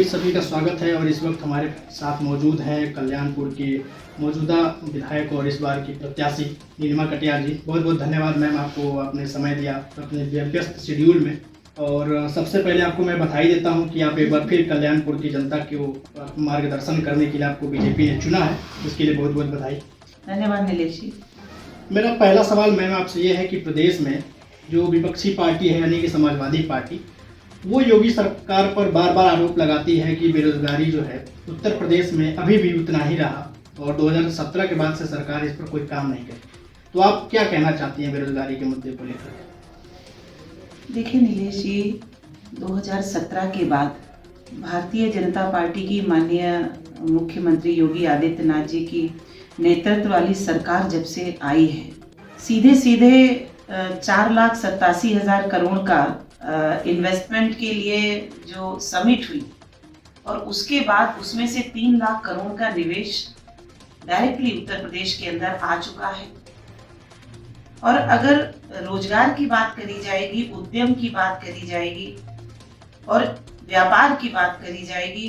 सभी का स्वागत है। और इस वक्त हमारे साथ मौजूद है कल्याणपुर के मौजूदा विधायक और इस बार की प्रत्याशी नीलिमा कटियार जी। बहुत बहुत धन्यवाद मैम, आपको आपने समय दिया अपने व्यस्त शेड्यूल में। और सबसे पहले आपको मैं बधाई देता हूं कि आप एक बार फिर कल्याणपुर की जनता को मार्गदर्शन करने के लिए आपको बीजेपी ने चुना है, इसके लिए बहुत बहुत बधाई। धन्यवाद नीलेश जी। मेरा पहला सवाल मैम आपसे ये है कि प्रदेश में जो विपक्षी पार्टी है यानी कि समाजवादी पार्टी, वो योगी सरकार पर बार बार आरोप लगाती है कि बेरोजगारी जो है उत्तर प्रदेश में अभी भी उतना ही रहा और 2017 के बाद से सरकार इस पर कोई काम नहीं करी। तो आप क्या कहना चाहती हैं बेरोजगारी के मुद्दे को लेकर? देखिए नीलेश जी, 2017 के बाद भारतीय जनता पार्टी की माननीय मुख्यमंत्री योगी आदित्यनाथ जी की नेतृत्व वाली सरकार जब से आई है, सीधे सीधे 4,87,000 करोड़ का इन्वेस्टमेंट के लिए जो समिट हुई और उसके बाद उसमें से 3 लाख करोड़ का निवेश डायरेक्टली उत्तर प्रदेश के अंदर आ चुका है। और अगर रोजगार की बात करी जाएगी, उद्यम की बात करी जाएगी और व्यापार की बात करी जाएगी,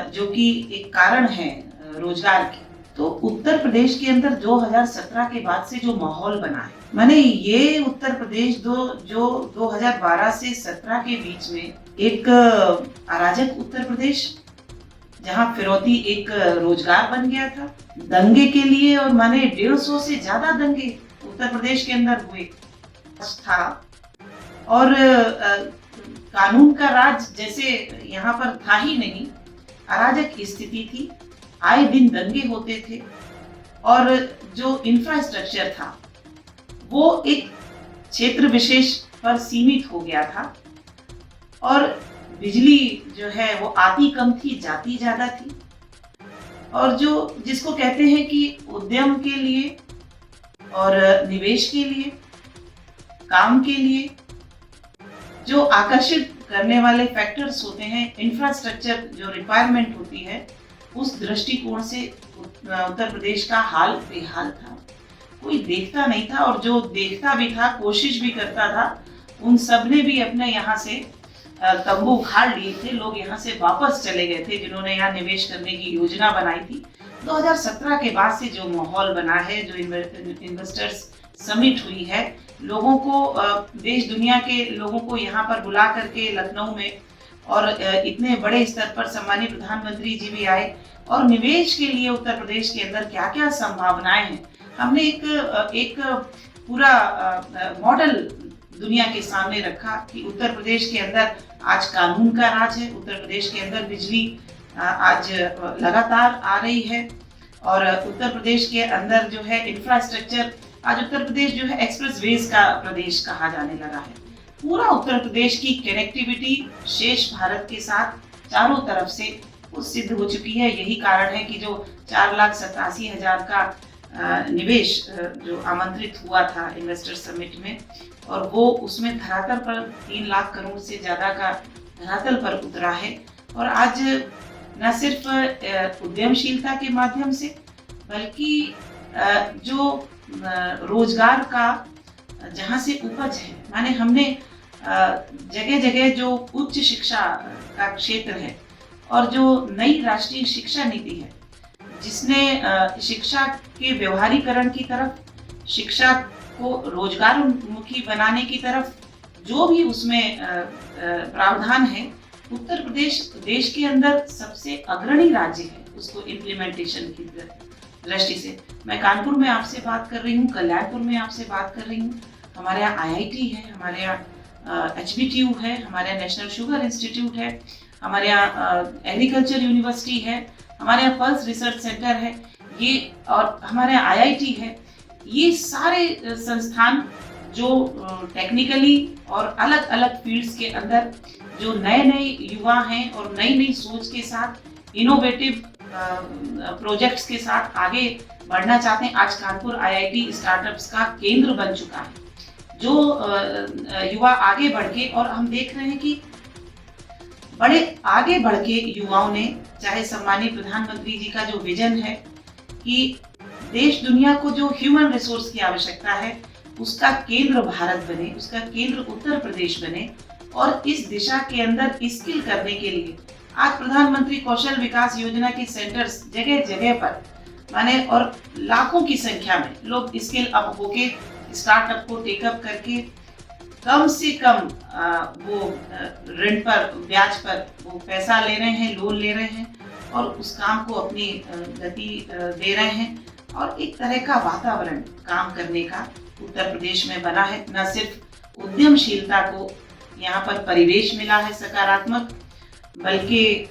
जो कि एक कारण है रोजगार की, तो उत्तर प्रदेश के अंदर 2017 के बाद से जो माहौल बना है, माने ये उत्तर प्रदेश जो 2012 से 17 के बीच में एक अराजक उत्तर प्रदेश, जहां फिरौती एक रोजगार बन गया था, दंगे के लिए और माने 150 से ज्यादा दंगे उत्तर प्रदेश के अंदर हुए था। और कानून का राज जैसे यहाँ पर था ही नहीं, अराजक स्थिति थी, आए दिन दंगे होते थे और जो इंफ्रास्ट्रक्चर था वो एक क्षेत्र विशेष पर सीमित हो गया था और बिजली जो है वो आती कम थी, जाती ज्यादा थी। और जो जिसको कहते हैं कि उद्यम के लिए और निवेश के लिए, काम के लिए जो आकर्षित करने वाले फैक्टर्स होते हैं, इंफ्रास्ट्रक्चर जो रिक्वायरमेंट होती है, उस दृष्टिकोण से उत्तर प्रदेश का हाल बेहाल था। कोई देखता नहीं था और जो देखता भी था, कोशिश भी करता था, उन सब ने भी अपने यहाँ से तंबू उखाड़ लिए थे। लोग यहाँ से वापस चले गए थे जिन्होंने यहाँ निवेश करने की योजना बनाई थी। 2017 के बाद से जो माहौल बना है, जो इन्वेस्टर्स समिट हुई है, लोगों को, देश दुनिया के लोगों को यहाँ पर बुला करके लखनऊ में, और इतने बड़े स्तर पर सम्मानीय प्रधानमंत्री जी भी आए और निवेश के लिए उत्तर प्रदेश के अंदर क्या क्या संभावनाएं हैं, हमने एक पूरा मॉडल दुनिया के सामने रखा कि उत्तर प्रदेश के अंदर आज कानून का राज है, उत्तर प्रदेश के अंदर बिजली आज लगातार आ रही है और उत्तर प्रदेश के अंदर जो है इंफ्रास्ट्रक्चर, आज उत्तर प्रदेश जो है एक्सप्रेसवेज का प्रदेश कहा जाने लगा है। पूरा उत्तर प्रदेश की कनेक्टिविटी शेष भारत के साथ चारों तरफ से वो सिद्ध हो चुकी है। यही कारण है कि जो 4,87,000 का निवेश जो आमंत्रित हुआ था इन्वेस्टर समिट में, और वो उसमें धरातल पर 3 लाख करोड़ से ज्यादा का धरातल पर उतरा है। और आज न सिर्फ उद्यमशीलता के माध्यम से, बल्कि जो रोजगार का जहाँ से उपज है, माने हमने जगह जगह जो उच्च शिक्षा का क्षेत्र है और जो नई राष्ट्रीय शिक्षा नीति है, जिसने शिक्षा के व्यवहारीकरण की तरफ, शिक्षा को रोजगारोन्मुखी बनाने की तरफ जो भी उसमें प्रावधान है, उत्तर प्रदेश देश के अंदर सबसे अग्रणी राज्य है उसको इम्प्लीमेंटेशन की दृष्टि से। मैं कानपुर में आपसे बात कर रही हूँ, कल्याणपुर में आपसे बात कर रही हूँ, हमारे यहाँ IIT है, हमारे यहाँ HBTU है, हमारे यहाँ नेशनल शुगर इंस्टीट्यूट है, हमारे यहाँ एग्रीकल्चर यूनिवर्सिटी है, हमारे यहाँ पल्स रिसर्च सेंटर है, ये और हमारे यहाँ IIT है। ये सारे संस्थान जो टेक्निकली और अलग अलग फील्ड्स के अंदर जो नए नए युवा हैं और नई नई सोच के साथ, इनोवेटिव प्रोजेक्ट्स के साथ आगे बढ़ना चाहते हैं। आज कानपुर IIT स्टार्टअप्स का केंद्र बन चुका है, जो युवा आगे बढ़ के, और हम देख रहे हैं कि बड़े आगे बढ़ के युवाओं ने, चाहे सम्मानीय प्रधानमंत्री जी का जो विजन है कि देश दुनिया को जो ह्यूमन रिसोर्स की आवश्यकता है उसका केंद्र भारत बने, उसका केंद्र उत्तर प्रदेश बने, और इस दिशा के अंदर स्किल करने के लिए आज प्रधानमंत्री कौशल विकास योजना के सेंटर्स जगह जगह पर माने और लाखों की संख्या में लोग स्किल अप होके स्टार्टअप को टेकअप करके कम से कम वो ऋण पर ब्याज पर वो पैसा ले रहे हैं, लोन ले रहे हैं और उस काम को अपनी गति दे रहे हैं। और एक तरह का वातावरण काम करने का उत्तर प्रदेश में बना है। न सिर्फ उद्यमशीलता को यहाँ पर परिवेश मिला है सकारात्मक, बल्कि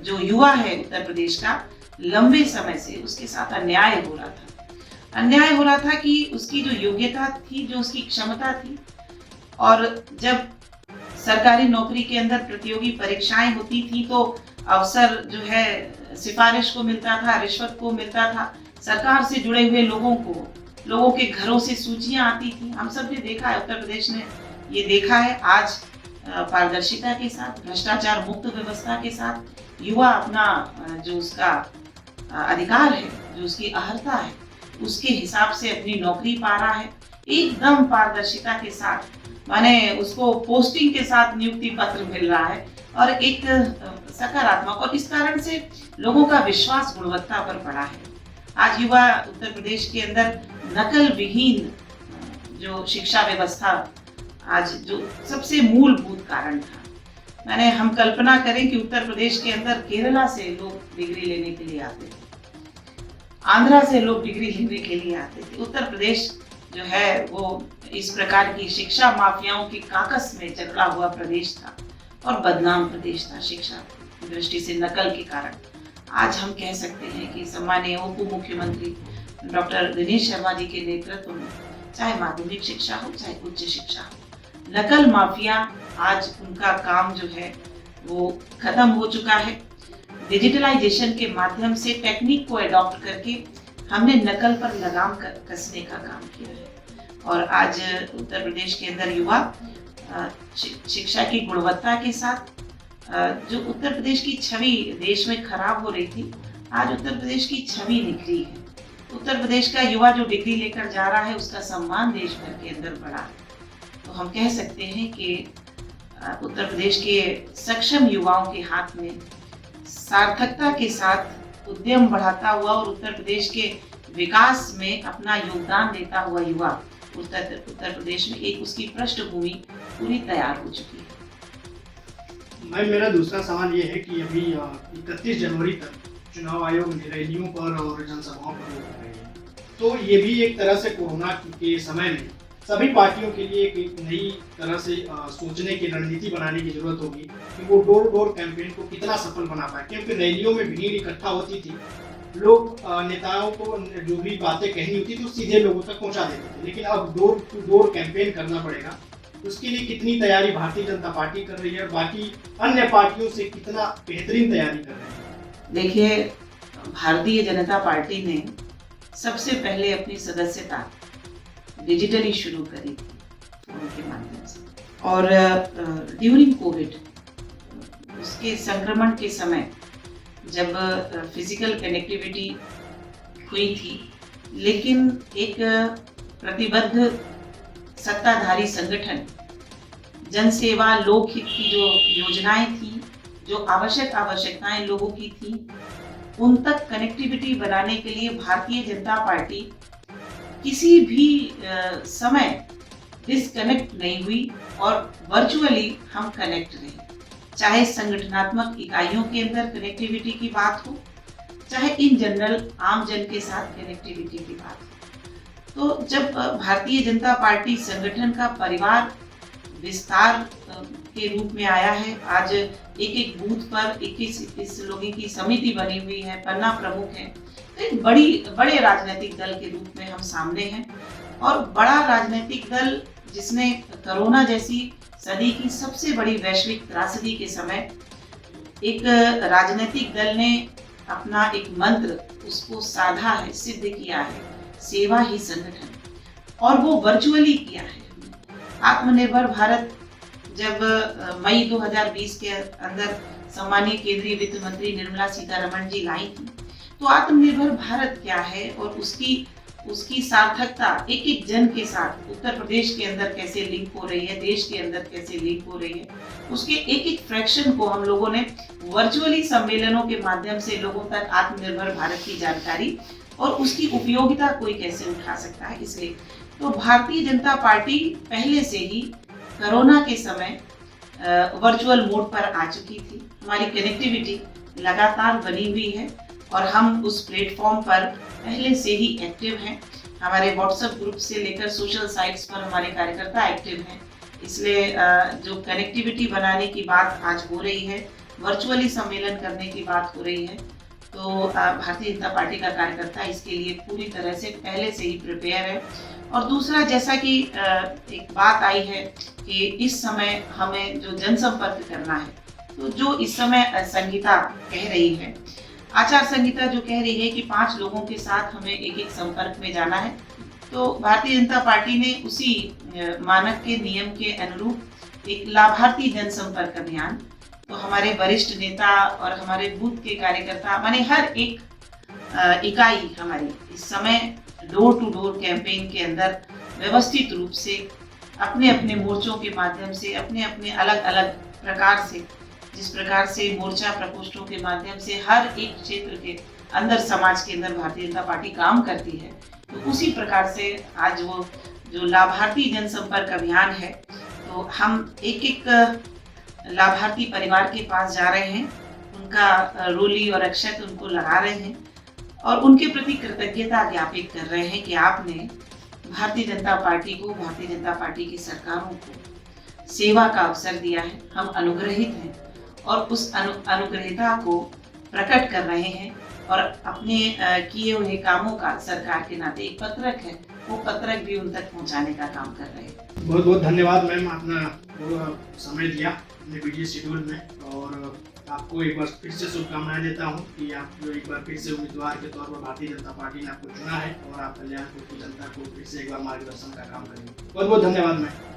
जो युवा है उत्तर प्रदेश का, लंबे समय से उसके साथ अन्याय हो रहा था कि उसकी जो योग्यता थी, जो उसकी क्षमता थी, और जब सरकारी नौकरी के अंदर प्रतियोगी परीक्षाएं होती थी तो अवसर जो है सिफारिश को मिलता था, रिश्वत को मिलता था। सरकार से जुड़े हुए लोगों के घरों से सूचियां आती थी। हम सब ने देखा है, उत्तर प्रदेश ने ये देखा है। आज पारदर्शिता के साथ, भ्रष्टाचार मुक्त व्यवस्था के साथ युवा अपना जो उसका अधिकार है, जो उसकी अर्हता है, उसके हिसाब से अपनी नौकरी पा रहा है, एकदम पारदर्शिता के साथ। माने उसको पोस्टिंग के साथ नियुक्ति पत्र मिल रहा है और एक सकारात्मक, और इस कारण से लोगों का विश्वास गुणवत्ता पर बढ़ा है। आज युवा उत्तर प्रदेश के अंदर नकल विहीन जो शिक्षा व्यवस्था, आज जो सबसे मूलभूत कारण था। मैंने हम कल्पना करें कि उत्तर प्रदेश के अंदर केरला से लोग डिग्री लेने के लिए आते थे, आंध्रा से लोग डिग्री लेने के लिए आते थे। उत्तर प्रदेश जो है वो इस प्रकार की शिक्षा माफियाओं की काकस में जकड़ा हुआ प्रदेश था और बदनाम प्रदेश था शिक्षा की दृष्टि से, नकल के कारण। आज हम कह सकते हैं कि सम्मानीय उप मुख्यमंत्री डॉक्टर दिनेश शर्मा जी के नेतृत्व में, चाहे माध्यमिक शिक्षा हो चाहे उच्च शिक्षा हो, नकल माफिया आज उनका काम जो है वो खत्म हो चुका है। डिजिटलाइजेशन के माध्यम से टेक्निक को अडॉप्ट करके हमने नकल पर लगाम कसने का काम किया है। और आज उत्तर प्रदेश के अंदर युवा शिक्षा की गुणवत्ता के साथ, जो उत्तर प्रदेश की छवि देश में खराब हो रही थी, आज उत्तर प्रदेश की छवि निखरी है। उत्तर प्रदेश का युवा जो डिग्री लेकर जा रहा है, उसका सम्मान देश भर के अंदर बढ़ा है। तो हम कह सकते हैं कि उत्तर प्रदेश के सक्षम युवाओं के हाथ में सार्थकता के साथ उद्यम बढ़ाता हुआ और उत्तर प्रदेश के विकास में अपना योगदान देता हुआ युवा उत्तर प्रदेश में एक उसकी पृष्ठभूमि पूरी तैयार हो चुकी है। मैम, मेरा दूसरा सवाल ये है कि अभी 31 जनवरी तक चुनाव आयोग रैलियों पर और जनसभाओं पर रोक रहे हैं, तो ये भी एक तरह से कोरोना के समय में सभी पार्टियों के लिए एक नई तरह से सोचने की रणनीति बनाने की जरूरत होगी कि वो डोर डोर कैंपेन को कितना सफल बना पाए। क्योंकि रैलियों में भीड़ इकट्ठा होती थी, लोग नेताओं को जो भी बातें कहनी होती थी वो सीधे लोगों तक पहुंचा देते थे, लेकिन अब डोर टू डोर कैंपेन करना पड़ेगा। उसके लिए कितनी तैयारी भारतीय जनता पार्टी कर रही है और बाकी अन्य पार्टियों से कितना बेहतरीन तैयारी कर रही है? देखिए, भारतीय जनता पार्टी ने सबसे पहले अपनी सदस्यता डिजिटली शुरू करी थी फोन के माध्यम से, और ड्यूरिंग कोविड, उसके संक्रमण के समय जब फिजिकल कनेक्टिविटी हुई थी, लेकिन एक प्रतिबद्ध सत्ताधारी संगठन, जनसेवा, लोकहित की जो योजनाएं थी, जो आवश्यकताएं लोगों की थी, उन तक कनेक्टिविटी बनाने के लिए भारतीय जनता पार्टी किसी भी समय डिस्कनेक्ट नहीं हुई और वर्चुअली हम कनेक्ट रहे। चाहे संगठनात्मक इकाइयों के अंदर कनेक्टिविटी की बात हो, चाहे इन जनरल आम जन के साथ कनेक्टिविटी की बात हो। तो जब भारतीय जनता पार्टी संगठन का परिवार विस्तार के रूप में आया है, आज एक बूथ पर 21 लोगों की समिति बनी हुई है, पन्ना प्रमुख है, तो एक बड़े राजनीतिक दल के रूप में हम सामने हैं। और बड़ा राजनीतिक दल जिसने कोरोना जैसी सदी की सबसे बड़ी वैश्विक त्रासदी के समय एक राजनीतिक दल ने अपना एक मंत्र उसको साधा है, सिद्ध किया है, सेवा ही संगठन, और वो वर्चुअली किया है। आत्मनिर्भर भारत जब मई 2020 के अंदर सम्मानीय केंद्रीय वित्त मंत्री निर्मला सीतारमण जी लाई थी, तो आत्मनिर्भर भारत क्या है और उसकी सार्थकता एक एक जन के साथ उत्तर प्रदेश के अंदर कैसे लिंक हो रही है, देश के अंदर कैसे लिंक हो रही है, उसके एक एक फ्रैक्शन को हम लोगों ने वर्चुअली सम्मेलनों के माध्यम से लोगों तक आत्मनिर्भर भारत की जानकारी और उसकी उपयोगिता कोई कैसे उठा सकता है। इसलिए तो भारतीय जनता पार्टी पहले से ही कोरोना के समय वर्चुअल मोड पर आ चुकी थी। हमारी कनेक्टिविटी लगातार बनी हुई है और हम उस प्लेटफॉर्म पर पहले से ही एक्टिव हैं। हमारे व्हाट्सएप ग्रुप से लेकर सोशल साइट्स पर हमारे कार्यकर्ता एक्टिव हैं। इसलिए जो कनेक्टिविटी बनाने की बात आज हो रही है, वर्चुअली सम्मेलन करने की बात हो रही है, तो भारतीय जनता पार्टी का कार्यकर्ता इसके लिए पूरी तरह से पहले से ही प्रिपेयर है। और दूसरा, जैसा कि एक बात आई है कि इस समय हमें जो जनसंपर्क करना है, तो जो इस समय संहिता कह रही है, आचार संहिता जो कह रही है कि 5 लोगों के साथ हमें एक एक संपर्क में जाना है, तो भारतीय जनता पार्टी ने उसी मानक के नियम के अनुरूप एक लाभार्थी जनसंपर्क अभियान, तो हमारे वरिष्ठ नेता और हमारे बूथ के कार्यकर्ता माने हर एक इकाई हमारी इस समय डोर टू डोर कैंपेन के अंदर व्यवस्थित रूप से अपने अपने मोर्चों के माध्यम से, अपने अपने अलग अलग प्रकार से, जिस प्रकार से मोर्चा प्रकोष्ठों के माध्यम से हर एक क्षेत्र के अंदर समाज के अंदर भारतीय जनता पार्टी काम करती है, तो उसी प्रकार से आज वो जो लाभार्थी जनसंपर्क अभियान है, तो हम एक एक लाभार्थी परिवार के पास जा रहे हैं, उनका रोली और अक्षत उनको लगा रहे हैं और उनके प्रति कृतज्ञता ज्ञापित कर रहे हैं कि आपने भारतीय जनता पार्टी को, भारतीय जनता पार्टी की सरकारों को सेवा का अवसर दिया है। हम अनुग्रहित हैं और उस अनुग्रहिता को प्रकट कर रहे हैं और अपने किए हुए कामों का सरकार के नाते एक पत्रक है, वो पत्रक भी उन तक पहुंचाने का काम कर रहे हैं। बहुत बहुत धन्यवाद मैम, अपना पूरा समय दिया अपने बिजी शेड्यूल में, और आपको एक बार फिर से शुभकामनाएं देता हूं कि आप जो एक बार फिर से उम्मीदवार के तौर पर भारतीय जनता पार्टी ने आपको चुना है और आप कल्याणपुर की जनता को फिर से एक बार मार्गदर्शन का काम करेंगे। बहुत बहुत धन्यवाद मैम।